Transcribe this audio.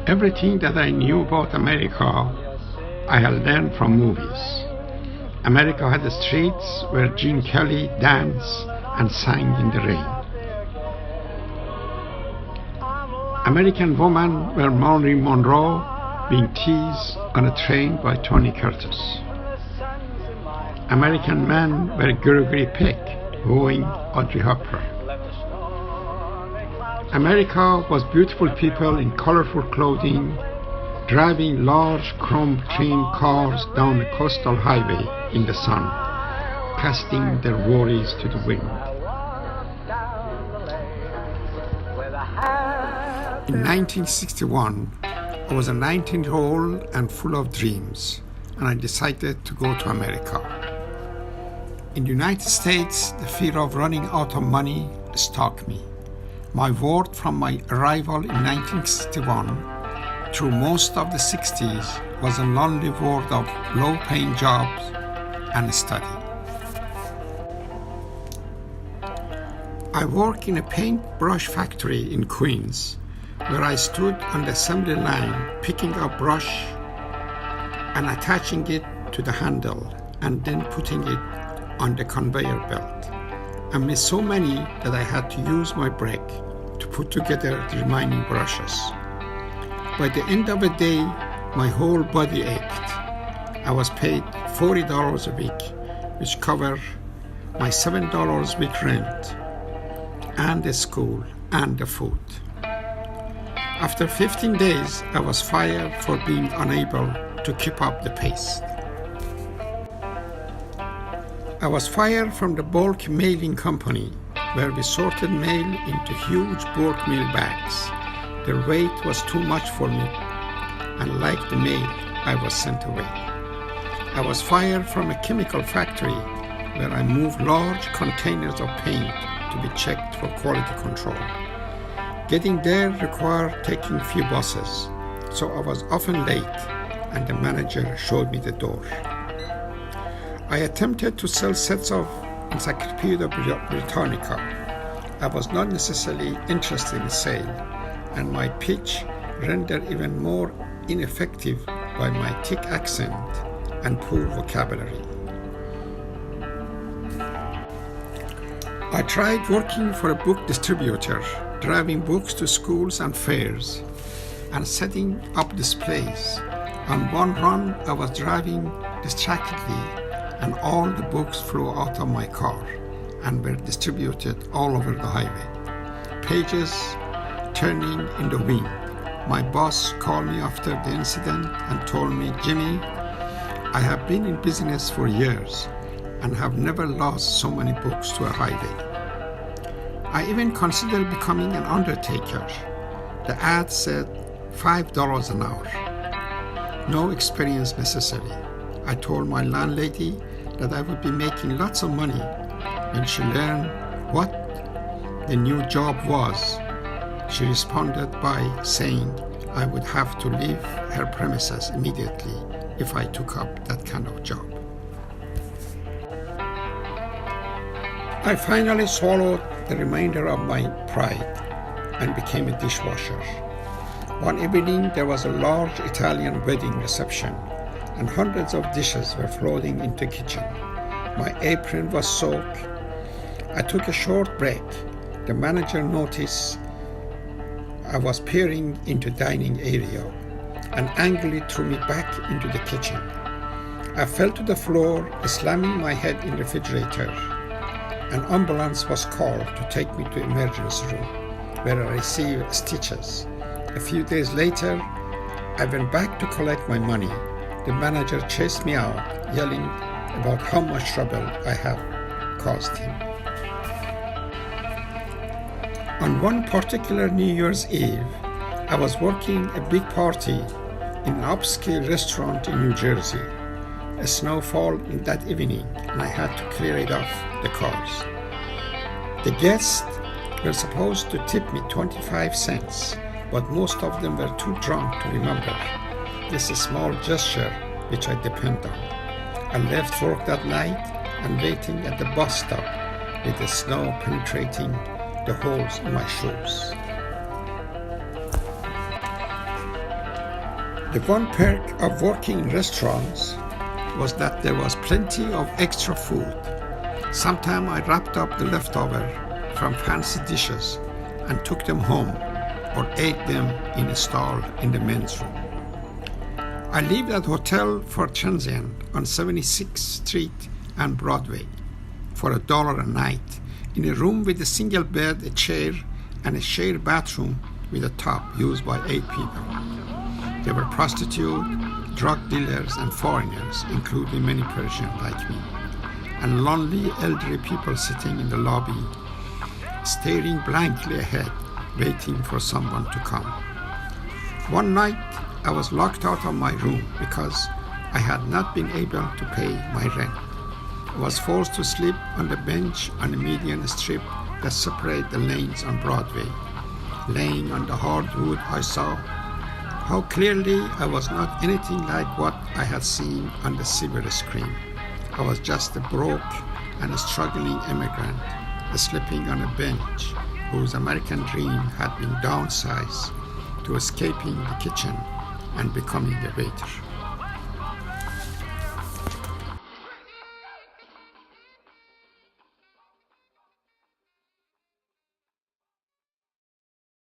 Everything that I knew about America, I had learned from movies. America had the streets where Gene Kelly danced and sang in the rain. American women were Marilyn Monroe being teased on a train by Tony Curtis. American men were Gregory Peck wooing Audrey Hepburn. America was beautiful people in colorful clothing, driving large chrome-trimmed cars down a coastal highway in the sun, casting their worries to the wind. In 1961, I was a 19-year-old and full of dreams, and I decided to go to America. In the United States, the fear of running out of money stalked me. My world from my arrival in 1961 through most of the 60s was a lonely world of low-paying jobs and study. I worked in a paintbrush factory in Queens, where I stood on the assembly line picking up brush and attaching it to the handle and then putting it on the conveyor belt. I missed so many that I had to use my brake to put together the remaining brushes. By the end of the day, my whole body ached. I was paid $40 a week, which covered my $7 a week rent, and the school, and the food. After 15 days, I was fired for being unable to keep up the pace. I was fired from the bulk mailing company, where we sorted mail into huge bulk mail bags. The weight was too much for me, and like the mail, I was sent away. I was fired from a chemical factory, where I moved large containers of paint to be checked for quality control. Getting there required taking few buses, so I was often late, and the manager showed me the door. I attempted to sell sets of Encyclopedia Britannica. I was not necessarily interested in sale, and my pitch rendered even more ineffective by my thick accent and poor vocabulary. I tried working for a book distributor, driving books to schools and fairs, and setting up displays. On one run, I was driving distractedly, and all the books flew out of my car and were distributed all over the highway. Pages turning in the wind. My boss called me after the incident and told me, "Jimmy, I have been in business for years and have never lost so many books to a highway." I even considered becoming an undertaker. The ad said $5 an hour. No experience necessary. I told my landlady that I would be making lots of money when she learned what the new job was. She responded by saying I would have to leave her premises immediately if I took up that kind of job. I finally swallowed the remainder of my pride and became a dishwasher. One evening there was a large Italian wedding reception, and hundreds of dishes were floating into the kitchen. My apron was soaked. I took a short break. The manager noticed I was peering into the dining area and angrily threw me back into the kitchen. I fell to the floor, slamming my head in the refrigerator. An ambulance was called to take me to the emergency room, where I received stitches. A few days later, I went back to collect my money. The manager chased me out, yelling about how much trouble I have caused him. On one particular New Year's Eve, I was working a big party in an upscale restaurant in New Jersey. A snowfall in that evening, and I had to clear it off the cars. The guests were supposed to tip me 25 cents, but most of them were too drunk to remember. This is a small gesture which I depend on. I left work that night and waiting at the bus stop with the snow penetrating the holes in my shoes. The one perk of working in restaurants was that there was plenty of extra food. Sometimes I wrapped up the leftover from fancy dishes and took them home or ate them in a stall in the men's room. I lived at Hotel for Transient on 76th Street and Broadway for $1 a night in a room with a single bed, a chair, and a shared bathroom with a tub used by 8 people. There were prostitutes, drug dealers, and foreigners, including many Persians like me, and lonely elderly people sitting in the lobby, staring blankly ahead, waiting for someone to come. One night, I was locked out of my room because I had not been able to pay my rent. I was forced to sleep on the bench on the median strip that separated the lanes on Broadway. Laying on the hard wood, I saw how clearly I was not anything like what I had seen on the silver screen. I was just a broke and struggling immigrant, sleeping on a bench whose American dream had been downsized to escaping the kitchen and becoming a waiter.